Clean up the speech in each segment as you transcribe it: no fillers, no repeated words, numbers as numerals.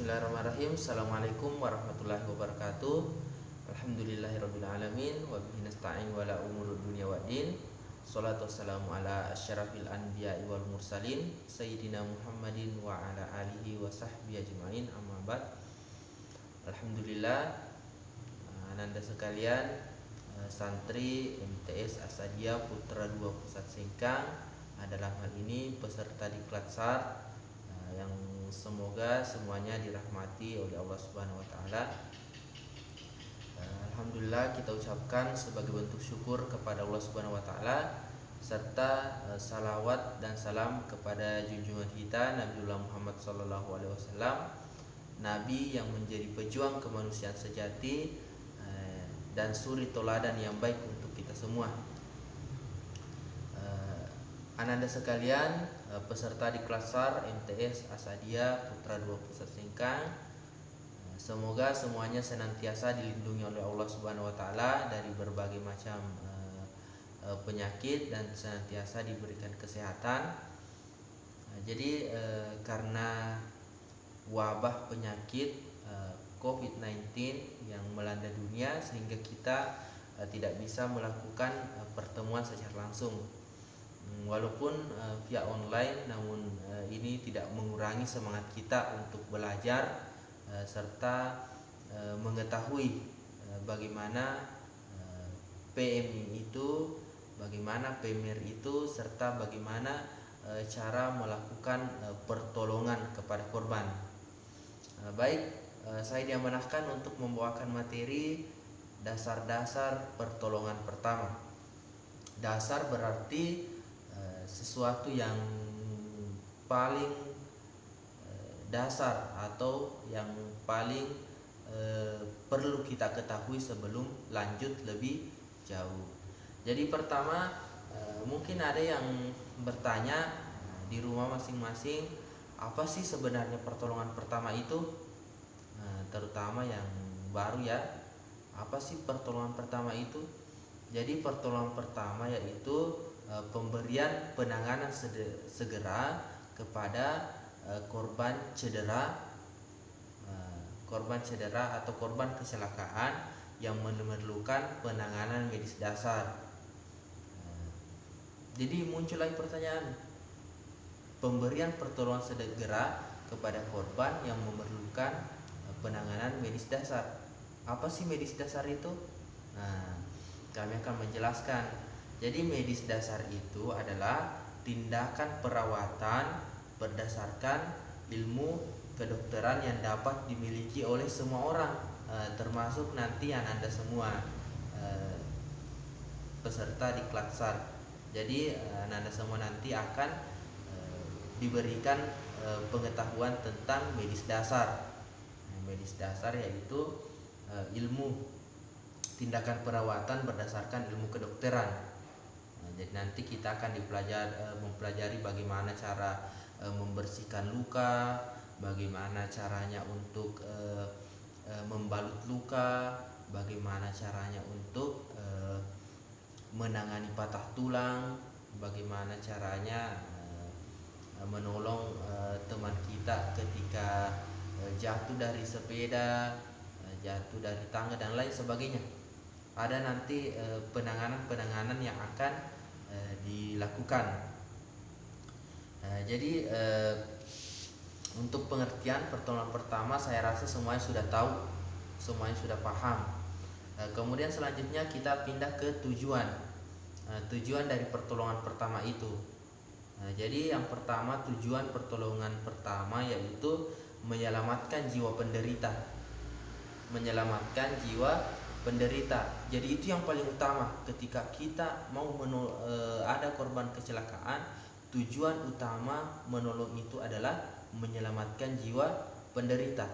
Bismillahirrahmanirrahim. Assalamualaikum warahmatullahi wabarakatuh. Alhamdulillahirrabbilalamin. Wabihi nasta'in wala umurud dunia waddin. Salatu wassalamu ala asyrafil anbiya'i wal mursalin Sayyidina Muhammadin wa ala alihi wa sahbihi ajma'in, amma ba'd. Alhamdulillah, ananda sekalian, santri MTS Asadia Putra 2 Pusat Sengkang, dalam hal ini peserta diklat SAR, yang semoga semuanya dirahmati oleh Allah Subhanahu wa taala. Alhamdulillah, kita ucapkan sebagai bentuk syukur kepada Allah Subhanahu wa taala, serta salawat dan salam kepada junjungan kita Nabiullah Muhammad sallallahu alaihi wasallam, nabi yang menjadi pejuang kemanusiaan sejati dan suri toladan yang baik untuk kita semua. Ananda sekalian, peserta di kelas SAR MTS Asadia Putra 2 Pusat Sengkang, semoga semuanya senantiasa dilindungi oleh Allah Subhanahu wa taala dari berbagai macam penyakit dan senantiasa diberikan kesehatan. Jadi karena wabah penyakit COVID-19 yang melanda dunia, sehingga kita tidak bisa melakukan pertemuan secara langsung. Walaupun via online, namun ini tidak mengurangi semangat kita untuk belajar serta mengetahui bagaimana PMI itu, bagaimana PMIR itu, serta bagaimana cara melakukan pertolongan kepada korban. Baik, saya diamanahkan untuk membawakan materi dasar-dasar pertolongan pertama. Dasar berarti sesuatu yang paling dasar atau yang paling perlu kita ketahui sebelum lanjut lebih jauh. Jadi pertama, mungkin ada yang bertanya di rumah masing-masing, apa sih sebenarnya pertolongan pertama itu? Terutama yang baru ya, apa sih pertolongan pertama itu? Jadi pertolongan pertama yaitu pemberian penanganan segera kepada korban cedera atau korban kecelakaan yang memerlukan penanganan medis dasar. Jadi muncul lagi pertanyaan, pemberian pertolongan segera kepada korban yang memerlukan penanganan medis dasar. Apa sih medis dasar itu? Kami akan menjelaskan. Jadi medis dasar itu adalah tindakan perawatan berdasarkan ilmu kedokteran yang dapat dimiliki oleh semua orang, termasuk nanti Ananda semua peserta di kelas SAR. Jadi Ananda semua nanti akan diberikan pengetahuan tentang medis dasar. Medis dasar yaitu ilmu tindakan perawatan berdasarkan ilmu kedokteran. Jadi nanti kita akan mempelajari bagaimana cara membersihkan luka, bagaimana caranya untuk membalut luka, bagaimana caranya untuk menangani patah tulang, bagaimana caranya menolong teman kita ketika jatuh dari sepeda, jatuh dari tangga dan lain sebagainya. Ada nanti penanganan yang akan dilakukan. Jadi untuk pengertian pertolongan pertama saya rasa semuanya sudah tahu, semuanya sudah paham. Kemudian selanjutnya kita pindah ke tujuan dari pertolongan pertama itu. Jadi yang pertama, tujuan pertolongan pertama yaitu menyelamatkan jiwa penderita. Jadi itu yang paling utama ketika kita mau ada korban kecelakaan. Tujuan utama menolong itu adalah menyelamatkan jiwa penderita,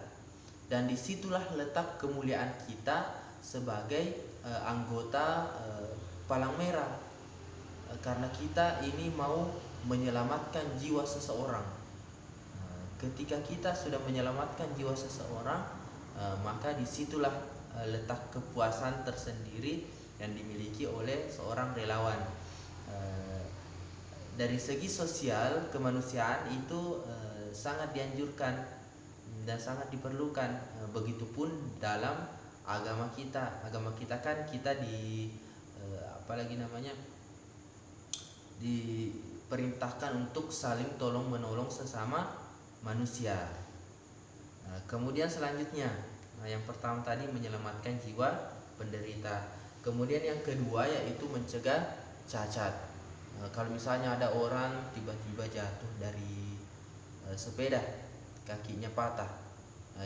dan disitulah letak kemuliaan kita sebagai anggota Palang Merah, karena kita ini mau menyelamatkan jiwa seseorang. Ketika kita sudah menyelamatkan jiwa seseorang, maka disitulah letak kepuasan tersendiri yang dimiliki oleh seorang relawan. Dari segi sosial kemanusiaan itu sangat dianjurkan dan sangat diperlukan. Begitupun dalam agama kita. Agama kita kan kita apalagi namanya, diperintahkan untuk saling tolong menolong sesama manusia. Kemudian selanjutnya, yang pertama tadi menyelamatkan jiwa penderita. Kemudian yang kedua yaitu mencegah cacat. Kalau misalnya ada orang tiba-tiba jatuh dari sepeda, kakinya patah.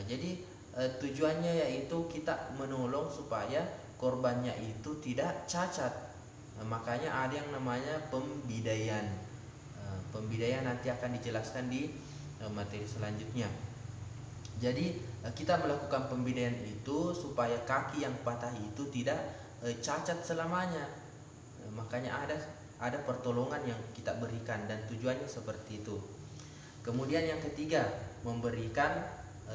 Jadi tujuannya yaitu kita menolong supaya korbannya itu tidak cacat. Makanya ada yang namanya pembidaian. Pembidaian nanti akan dijelaskan di materi selanjutnya. Jadi kita melakukan pembidaian itu supaya kaki yang patah itu tidak cacat selamanya. Makanya ada pertolongan yang kita berikan dan tujuannya seperti itu. Kemudian yang ketiga, memberikan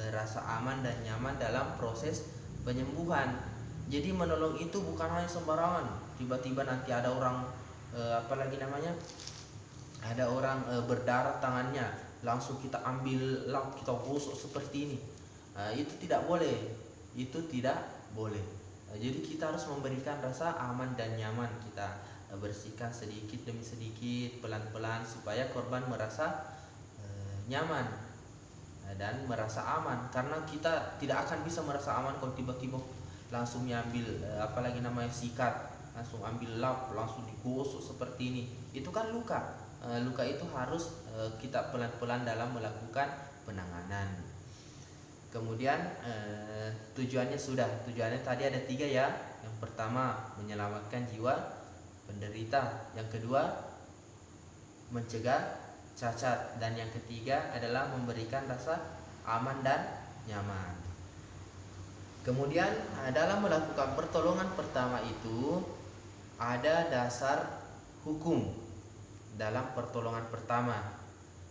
rasa aman dan nyaman dalam proses penyembuhan. Jadi menolong itu bukan hanya sembarangan. Tiba-tiba nanti ada orang apalagi namanya, ada orang berdarah tangannya, langsung kita ambil lap, kita gosok seperti ini. Itu tidak boleh. Itu tidak boleh. Jadi kita harus memberikan rasa aman dan nyaman. Kita bersihkan sedikit demi sedikit, pelan-pelan, supaya korban merasa nyaman dan merasa aman. Karena kita tidak akan bisa merasa aman kalau tiba-tiba langsung diambil apalagi namanya sikat, langsung ambil lap, langsung digosok seperti ini. Itu kan luka. Luka itu harus kita pelan-pelan dalam melakukan penanganan. Kemudian tujuannya tadi ada 3 ya. Yang pertama menyelamatkan jiwa penderita, yang kedua mencegah cacat, dan yang ketiga adalah memberikan rasa aman dan nyaman. Kemudian dalam melakukan pertolongan pertama itu ada dasar hukum dalam pertolongan pertama.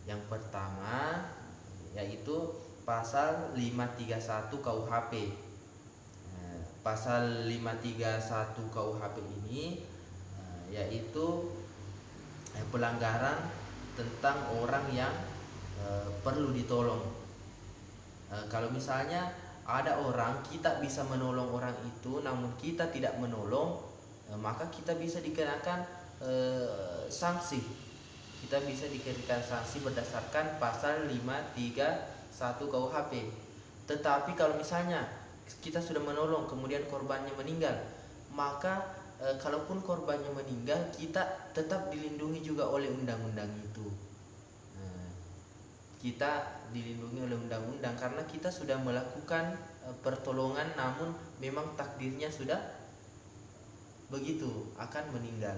Yang pertama yaitu pasal 531 KUHP. Pasal 531 KUHP ini yaitu pelanggaran tentang orang yang perlu ditolong. Kalau misalnya ada orang, kita bisa menolong orang itu namun kita tidak menolong, maka kita bisa dikenakan sanksi. Kita bisa dikenakan sanksi berdasarkan pasal 531 KUHP. Tetapi kalau misalnya kita sudah menolong kemudian korbannya meninggal, maka kalaupun korbannya meninggal, kita tetap dilindungi juga oleh undang-undang itu. Kita dilindungi oleh undang-undang karena kita sudah melakukan pertolongan, namun memang takdirnya sudah begitu, akan meninggal.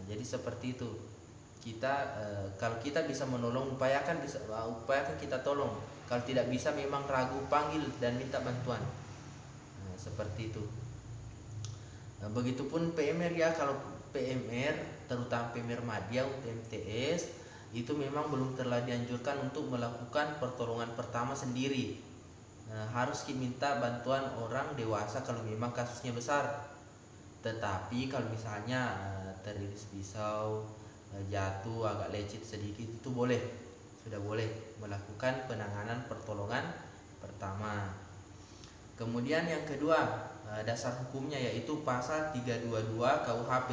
Jadi seperti itu. Kita kalau kita bisa menolong, upayakan kita tolong. Kalau tidak bisa, memang ragu, panggil dan minta bantuan. Seperti itu. Begitupun PMR ya. Kalau PMR, terutama PMR Madya untuk MTS, itu memang belum terlalu dianjurkan untuk melakukan pertolongan pertama sendiri. Harus minta bantuan orang dewasa kalau memang kasusnya besar. Tetapi kalau misalnya teriris pisau, jatuh agak lecet sedikit, itu boleh, sudah boleh melakukan penanganan pertolongan pertama. Kemudian yang kedua, dasar hukumnya yaitu pasal 322 KUHP.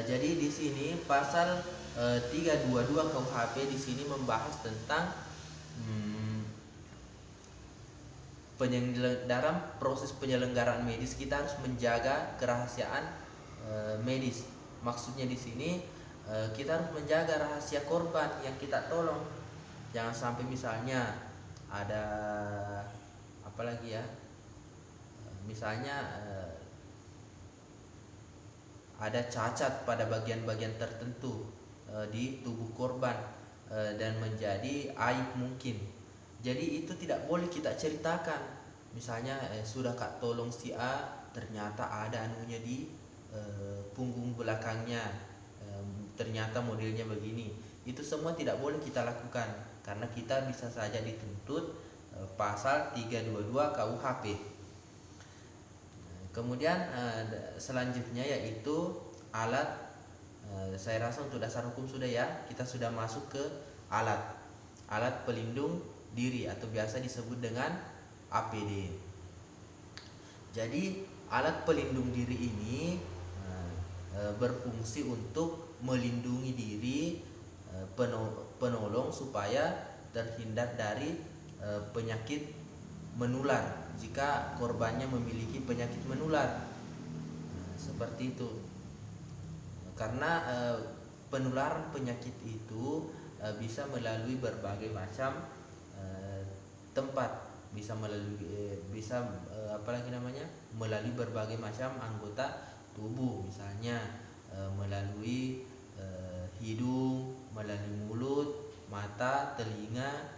Jadi di sini pasal 322 KUHP di sini membahas tentang dalam proses penyelenggaraan medis kita harus menjaga kerahasiaan medis. Maksudnya di sini kita harus menjaga rahasia korban yang kita tolong. Jangan sampai misalnya ada apalagi ya, misalnya ada cacat pada bagian-bagian tertentu di tubuh korban dan menjadi aib mungkin. Jadi itu tidak boleh kita ceritakan. Misalnya sudah kak tolong si A, ternyata ada anunya di punggung belakangnya, ternyata modelnya begini. Itu semua tidak boleh kita lakukan karena kita bisa saja dituntut pasal 322 KUHP. Kemudian selanjutnya yaitu alat. Saya rasa untuk dasar hukum sudah ya, kita sudah masuk ke alat. alat pelindung diri atau biasa disebut dengan APD. Jadi alat pelindung diri ini berfungsi untuk melindungi diri penolong supaya terhindar dari penyakit menular jika korbannya memiliki penyakit menular. Seperti itu. Karena penularan penyakit itu bisa melalui berbagai macam tempat, bisa melalui melalui berbagai macam anggota tubuh, misalnya melalui hidung, melalui mulut, mata, telinga,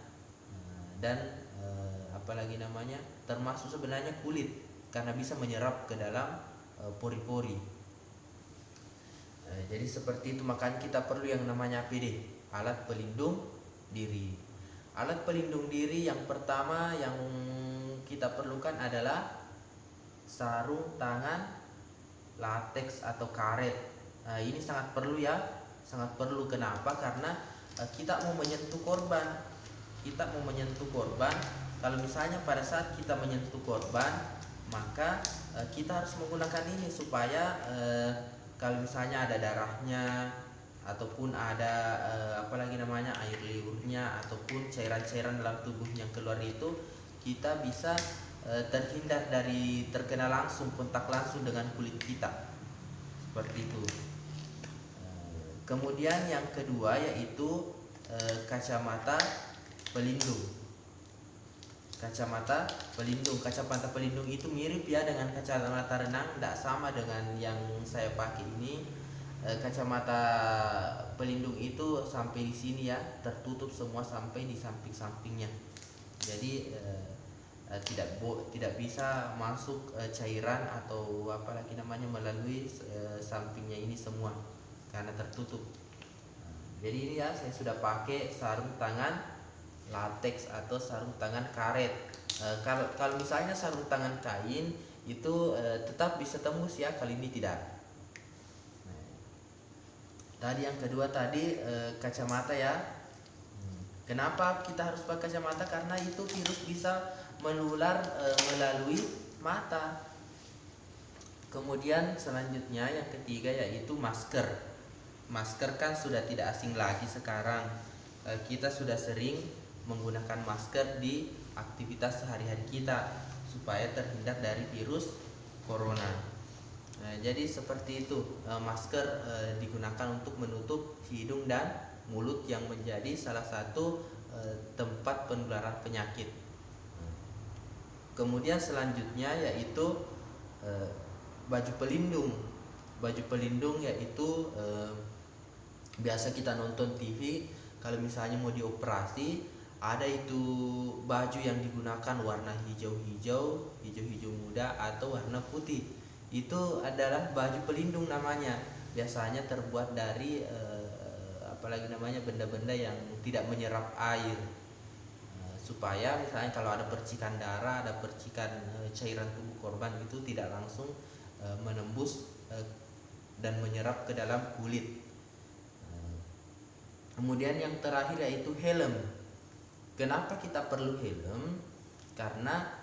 dan termasuk sebenarnya kulit, karena bisa menyerap ke dalam pori-pori. Jadi seperti itu, makanya kita perlu yang namanya APD, alat pelindung diri. Alat pelindung diri yang pertama yang kita perlukan adalah sarung tangan latex atau karet. Ini sangat perlu ya, sangat perlu. Kenapa? Karena kita mau menyentuh korban. Kalau misalnya pada saat kita menyentuh korban, maka kita harus menggunakan ini supaya kalau misalnya ada darahnya ataupun ada air liurnya ataupun cairan-cairan dalam tubuh yang keluar itu, kita bisa terhindar dari terkena kontak langsung dengan kulit kita, seperti itu. Kemudian yang kedua yaitu kacamata pelindung. Kacamata pelindung itu mirip ya dengan kacamata renang, tidak sama dengan yang saya pakai ini. Kacamata pelindung itu sampai di sini ya, tertutup semua sampai di samping-sampingnya. Jadi tidak bisa masuk cairan atau melalui sampingnya ini semua karena tertutup. Jadi ini ya, saya sudah pakai sarung tangan latex atau sarung tangan karet. Kalau misalnya sarung tangan kain itu tetap bisa tembus ya, kali ini tidak. Tadi yang kedua kacamata ya. Kenapa kita harus pakai kacamata? Karena itu virus bisa menular melalui mata. Kemudian selanjutnya yang ketiga yaitu masker. Masker kan sudah tidak asing lagi sekarang. Kita sudah sering menggunakan masker di aktivitas sehari-hari kita supaya terhindar dari virus corona. Jadi seperti itu, masker digunakan untuk menutup hidung dan mulut yang menjadi salah satu tempat penularan penyakit. Kemudian selanjutnya yaitu baju pelindung. Baju pelindung yaitu biasa kita nonton TV, kalau misalnya mau dioperasi, ada itu baju yang digunakan warna hijau-hijau muda atau warna putih. Itu adalah baju pelindung namanya. Biasanya terbuat dari benda-benda yang tidak menyerap air, supaya misalnya kalau ada percikan darah, ada percikan cairan tubuh korban itu tidak langsung menembus dan menyerap ke dalam kulit. Kemudian yang terakhir yaitu helm. Kenapa kita perlu helm? Karena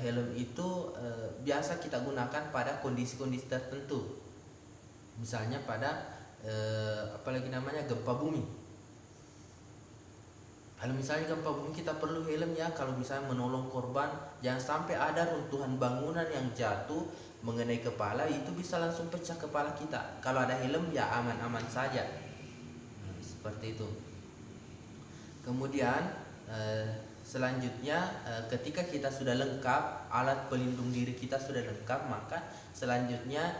helm itu biasa kita gunakan pada kondisi-kondisi tertentu. Misalnya pada gempa bumi. Kalau misalnya gempa bumi kita perlu helm ya, kalau misalnya menolong korban, jangan sampai ada runtuhan bangunan yang jatuh mengenai kepala, itu bisa langsung pecah kepala kita. Kalau ada helm ya aman-aman saja. Seperti itu. Kemudian selanjutnya ketika kita sudah lengkap, alat pelindung diri kita sudah lengkap, maka selanjutnya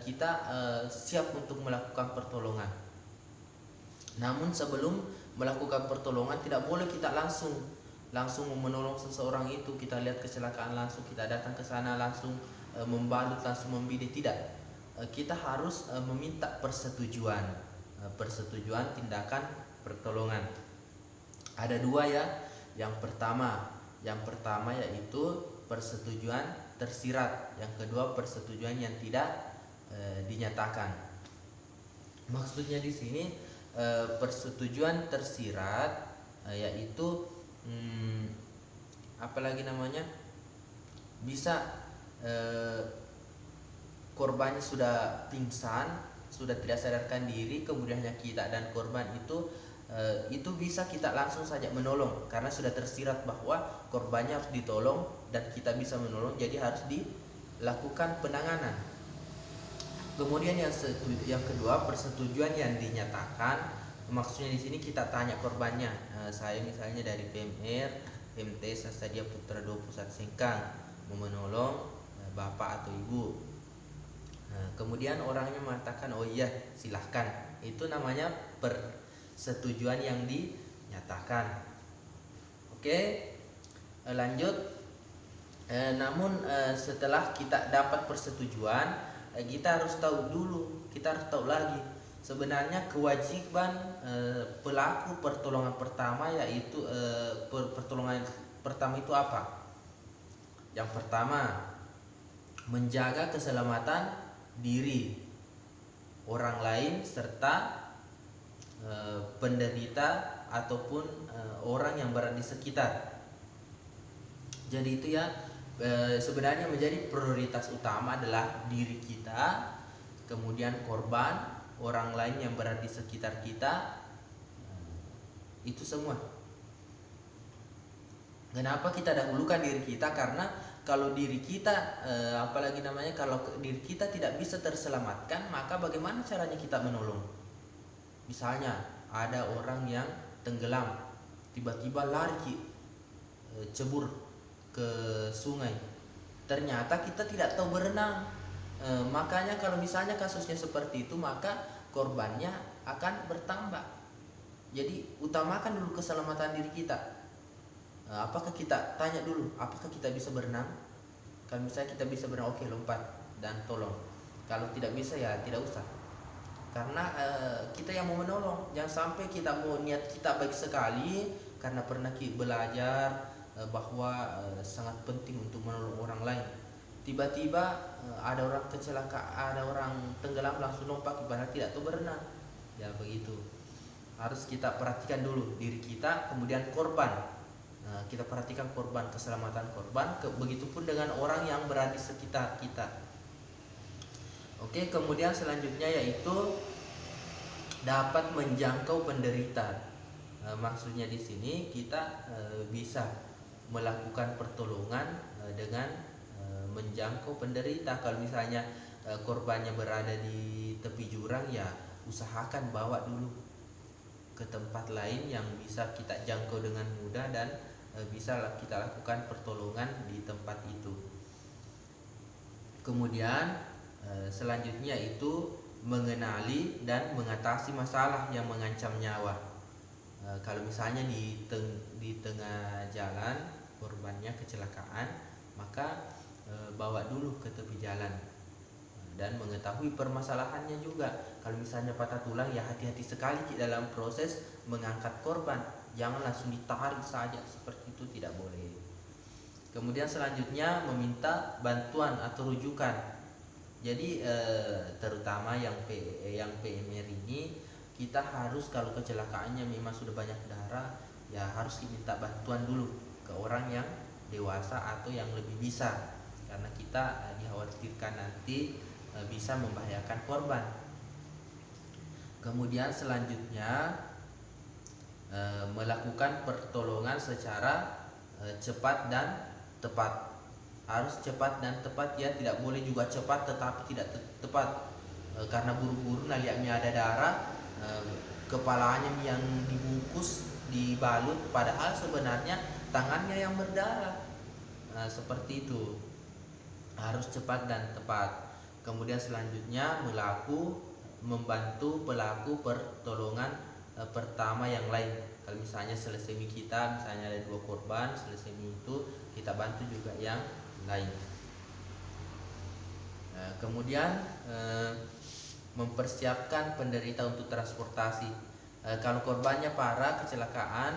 kita siap untuk melakukan pertolongan. Namun sebelum melakukan pertolongan tidak boleh kita langsung menolong seseorang itu. Kita lihat kecelakaan langsung kita datang ke sana langsung membalut, langsung membidik, tidak. Kita harus meminta persetujuan tindakan pertolongan. Ada dua ya. Yang pertama yaitu persetujuan tersirat. Yang kedua persetujuan yang tidak dinyatakan. Maksudnya di sini persetujuan tersirat yaitu apalagi namanya, bisa korbannya sudah pingsan, sudah tidak sadarkan diri, kemudian hanya kita dan korban itu bisa kita langsung saja menolong karena sudah tersirat bahwa korbannya harus ditolong dan kita bisa menolong, jadi harus dilakukan penanganan. Kemudian yang kedua, persetujuan yang dinyatakan. Maksudnya di sini kita tanya korbannya, saya misalnya dari PMR, MT Sasadia Putra 2 Pusat Sengkang mau menolong bapak atau ibu. Kemudian orangnya mengatakan oh iya silahkan, itu namanya persetujuan yang dinyatakan. Oke, lanjut. Namun setelah kita dapat persetujuan, kita harus tahu dulu, kita harus tahu lagi sebenarnya kewajiban pelaku pertolongan pertama, yaitu pertolongan pertama itu apa. Yang pertama, menjaga keselamatan diri, orang lain, serta penderita ataupun orang yang berada di sekitar. Jadi itu ya, sebenarnya menjadi prioritas utama adalah diri kita, kemudian korban, orang lain yang berada di sekitar kita, itu semua. Kenapa kita dahulukan diri kita? Karena kalau diri kita apalagi namanya, kalau diri kita tidak bisa terselamatkan, maka bagaimana caranya kita menolong? Misalnya ada orang yang tenggelam, tiba-tiba lari cebur ke sungai, ternyata kita tidak tahu berenang. Makanya kalau misalnya kasusnya seperti itu, maka korbannya akan bertambah. Jadi utamakan dulu keselamatan diri kita. Apakah kita tanya dulu, apakah kita bisa berenang? Kalau misalnya kita bisa berenang, oke, lompat dan tolong. Kalau tidak bisa ya tidak usah. Karena kita yang mau menolong. Jangan sampai kita mau niat kita baik sekali karena pernah belajar bahwa sangat penting untuk menolong orang lain. Tiba-tiba ada orang kecelakaan, ada orang tenggelam, langsung lompat padahal tidak tahu berenang. Ya begitu. Harus kita perhatikan dulu diri kita, kemudian korban. Kita perhatikan korban, keselamatan korban, begitupun dengan orang yang berada di sekitar kita. Oke, kemudian selanjutnya yaitu dapat menjangkau penderita. Maksudnya di sini kita bisa melakukan pertolongan dengan menjangkau penderita. Kalau misalnya korbannya berada di tepi jurang, ya usahakan bawa dulu ke tempat lain yang bisa kita jangkau dengan mudah dan bisa kita lakukan pertolongan di tempat itu. Kemudian selanjutnya itu mengenali dan mengatasi masalah yang mengancam nyawa. Kalau misalnya di tengah jalan korbannya kecelakaan, maka bawa dulu ke tepi jalan dan mengetahui permasalahannya juga. Kalau misalnya patah tulang, ya hati-hati sekali dalam proses mengangkat korban. Jangan langsung ditarik saja seperti itu, tidak boleh. Kemudian selanjutnya meminta bantuan atau rujukan. Jadi terutama yang PMR ini, kita harus kalau kecelakaannya memang sudah banyak darah, ya harus diminta bantuan dulu ke orang yang dewasa atau yang lebih bisa, karena kita dikhawatirkan nanti bisa membahayakan korban. Kemudian selanjutnya melakukan pertolongan secara cepat dan tepat. Harus cepat dan tepat ya, tidak boleh juga cepat tetapi tidak tepat. Karena buru-buru naliaknya ada darah, kepalanya yang dibungkus, dibalut, padahal sebenarnya tangannya yang berdarah. Seperti itu. Harus cepat dan tepat. Kemudian selanjutnya membantu pelaku pertolongan pertama yang lain. Kalau misalnya selasemi kita, misalnya ada 2 korban, selasemi itu kita bantu juga yang lain. Kemudian mempersiapkan penderita untuk transportasi. Kalau korbannya parah kecelakaan,